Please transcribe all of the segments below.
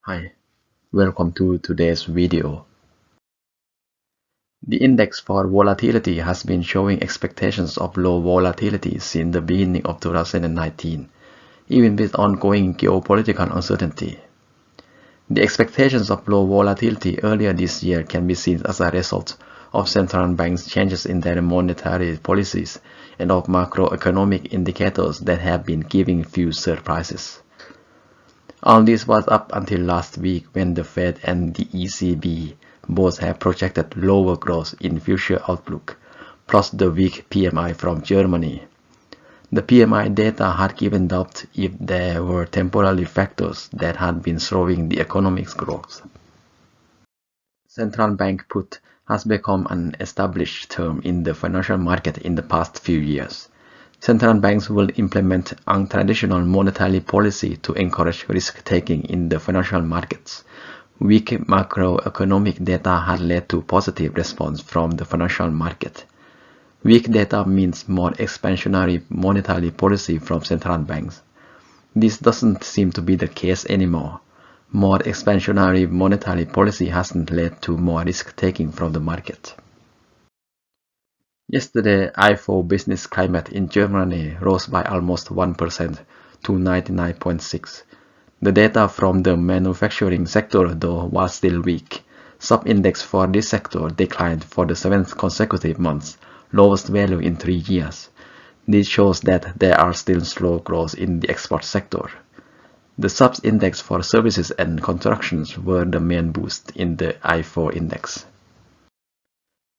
Hi, welcome to today's video. The index for volatility has been showing expectations of low volatility since the beginning of 2019, even with ongoing geopolitical uncertainty. The expectations of low volatility earlier this year can be seen as a result of central banks' changes in their monetary policies and of macroeconomic indicators that have been giving few surprises. All this was up until last week when the Fed and the ECB both have projected lower growth in future outlook, plus the weak PMI from Germany. The PMI data had given doubt if there were temporary factors that had been slowing the economic's growth. Central bank put has become an established term in the financial market in the past few years. Central banks will implement untraditional monetary policy to encourage risk-taking in the financial markets. Weak macroeconomic data had led to positive response from the financial market. Weak data means more expansionary monetary policy from central banks. This doesn't seem to be the case anymore. More expansionary monetary policy hasn't led to more risk-taking from the market. Yesterday, ifo business climate in Germany rose by almost 1% to 99.6. The data from the manufacturing sector, though, was still weak. Sub-index for this sector declined for the 7th consecutive month, lowest value in 3 years. This shows that there are still slow growth in the export sector. The sub-index for services and constructions were the main boost in the ifo index.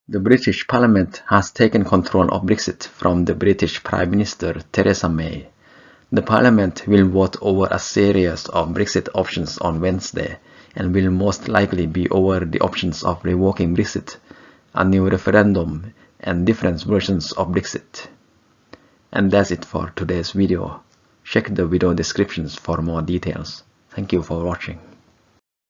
The British Parliament has taken control of Brexit from the British Prime Minister Theresa May. The Parliament will vote over a series of Brexit options on Wednesday and will most likely be over the options of revoking Brexit, a new referendum, and different versions of Brexit. And that's it for today's video. Check the video descriptions for more details. Thank you for watching.